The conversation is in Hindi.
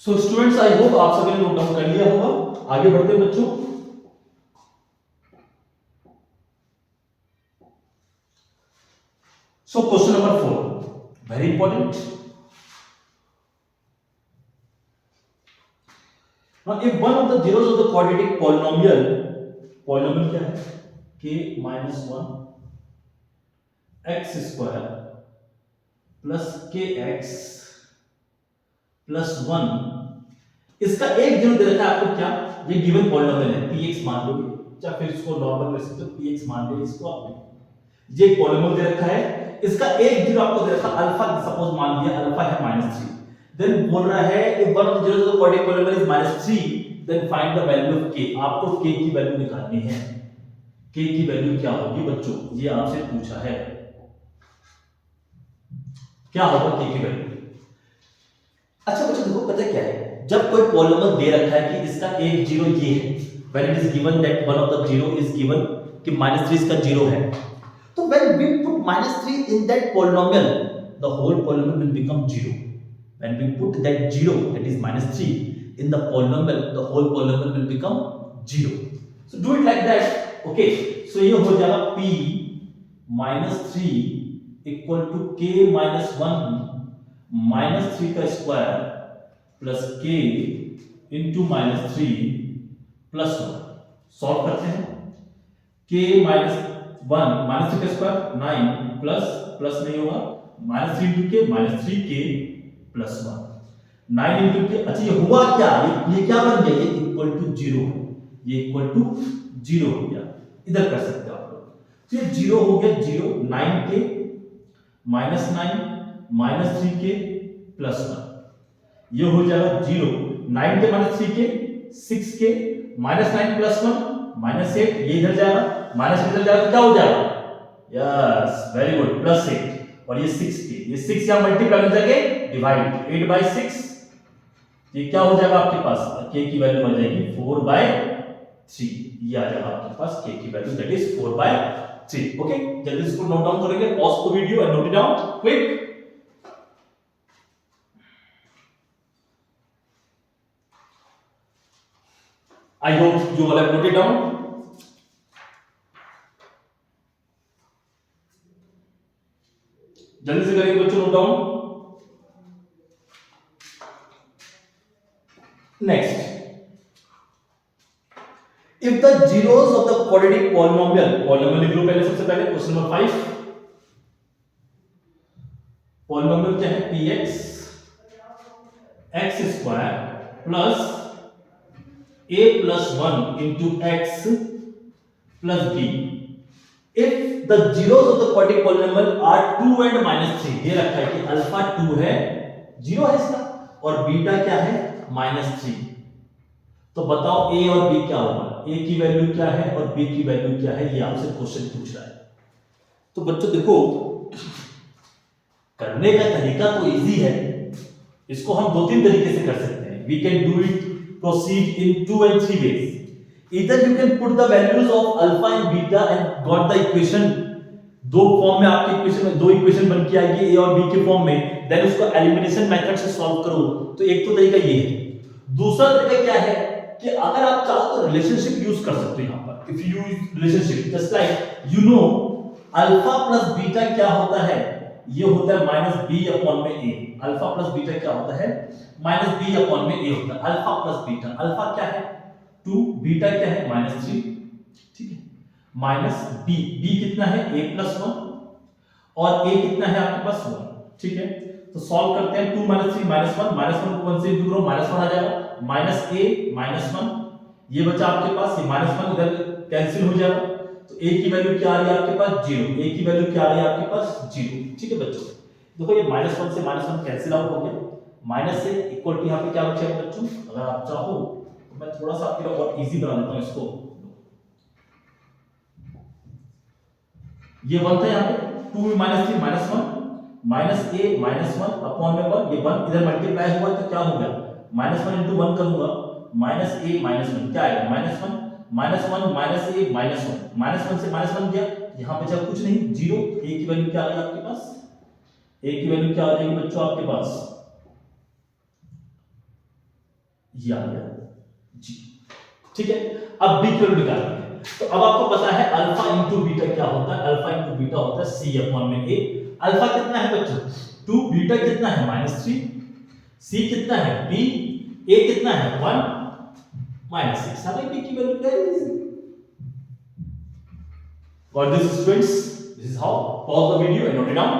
सो स्टूडेंट्स, आई होप आप सभी ने नोट डाउन कर लिया होगा। आगे बढ़ते हैं बच्चों। So question number 4 very important. Now if one of the zeros of the quadratic polynomial, polynomial क्या है, k minus 1 x square plus kx plus 1, इसका एक जीरो दे रखा है आपको। क्या ये गिवन पॉलिनोमियल है, px मान लो, या फिर इसको नॉर्मल रख सकते हो, px मान लो इसको आपने। ये पॉलिनोमियल दे रखा है, इसका एक जीरो आपको दे रखा अल्फा, सपोज मान लिया अल्फा है -3। देन बोल रहा है if one of the zeros of the quadratic polynomial is -3 then find the value of k। आपको k की वैल्यू निकालनी है। k की वैल्यू क्या होगी बच्चों, ये आपसे पूछा है। क्या होगा k की वैल्यू? अच्छा बच्चों देखो, पता क्या है, जब कोई पॉलिनोमियल दे रखा है कि इसका एक जीरो ये है, when it is given that one of the zero is given कि -3 इसका जीरो है, तो when we put -3 in that polynomial the whole polynomial will become zero. When we put that zero that is -3 in the polynomial the whole polynomial will become zero. So do it like that. Okay, so ये हो जाएगा p -3 इक्वल टू k -1 -3 का square plus k into -3 plus 1। Solve करते हैं। k -1 -3 का स्क्वायर 9 प्लस नहीं होगा, -3 into k -3k plus 1 9 into k। अच्छा ये हुआ क्या, ये क्या बन गया, ये इक्वल टू जीरो, ये इक्वल टू जीरो हो गया। इधर कर सकते हो आप लोग। तो ये जीरो हो गया, जीरो 9k -9 -3k प्लस 1, ये हो जाएगा जीरो। 9 के -3k 6k -9 प्लस 1 -8, ये इधर जाएगा, माइनस इधर जाएगा तो क्या हो जाएगा, यस वेरी गुड, +8। और ये 6k, ये 6 यहां मल्टीप्लाई हो जाएगा, डिवाइड 8/6, ये क्या हो जाएगा आपके पास, k की वैल्यू आ जाएगी 4/3। ये आ जाएगा आपके पास k की वैल्यू दैट इज 4/3। ओके, जल्दी इसको नोट डाउन करेंगे, pause the video and note it down quick. I hope you all have noted down. जल्दी से करेंगे बच्चों note down. Next, if the zeros of the quadratic polynomial लिख लो पहले, सबसे पहले क्वेश्चन नंबर 5। पॉलिनोमियल क्या है, px x square plus a plus 1 into x plus b if the zeros of the quadratic polynomial are 2 and -3। ये रखा है कि अल्फा 2 है, 0 है इसका, और बीटा क्या है -3। तो बताओ a और b क्या होगा, a की वैल्यू क्या है और b की वैल्यू क्या है, ये आपसे क्वेश्चन पूछ रहा है। तो बच्चों देखो, करने का तरीका तो इजी है, इसको हम दो तीन तरीके से कर सकते हैं। We can do it proceed in 2 and 3 ways. Either you can put the values of alpha and beta and got the equation, दो फॉर्म में आपके इक्वेशन में दो इक्वेशन बन के आएगी a और b के फॉर्म में, देन उसको एलिमिनेशन मेथड से सॉल्व करो। तो एक तो तरीका ये है। दूसरा तरीका क्या है कि अगर आप चाहो तो रिलेशनशिप यूज कर सकते हो यहां पर। If you use relationship just like you know alpha plus beta क्या होता है, ये होता है -b/a। अल्फा प्लस बीटा क्या होता है, -b/a होता है। अल्फा प्लस बीटा, अल्फा क्या है 2, बीटा क्या है -3, ठीक है, माइनस b कितना है a+1 और a कितना है आपके पास 1, ठीक है। तो सॉल्व करते हैं, 2 -3 -1 को 1 से इंटू करो, -1 आ जाएगा, -a -1, ये बचा आपके पास, ये -1 इधर कैंसिल हो जाएगा। तो a की वैल्यू क्या आ रही है आपके पास 0, a की वैल्यू क्या आ रही है आपके पास 0, ठीक है बच्चों। देखो ये -1 से -1 कैंसिल आउट हो गया, माइनस से इक्वल टू यहाँ पे क्या बचेगा बच्चों, अगर आप चाहो तो मैं थोड़ा सा आपके लिए और इजी बना देता हूँ इसको। ये 1 था यहाँ पे, 2 -3 -1 -a -1 अपॉन में 1, ये 1 इधर मल्टीप्लाई हुआ तो क्या हो गया, -1 इंटू 1 करूंगा, -a -1 क्या आएगा, -1 -1 -a -1 से -1 गया, यहाँ पे कुछ नहीं, 0। a की वैल्यू क्या आ गई आपके पास, a की वैल्यू क्या आ जाएगी बच्चों आपके पास ये आ गया जी। ठीक है, अब बी की वैल्यू निकालते हैं। तो अब आपको पता है अल्फा इंटू बीटा क्या होता है, अल्फा इंटू बीटा होता है सी अपॉन में ए। अल्फा कितना है बच्चों 2, बीटा कितना है -3, सी कितना है b, a कितना है 1 -6। हमें b की वैल्यू क्या है? Got this students? This is how. Pause the video and note it down.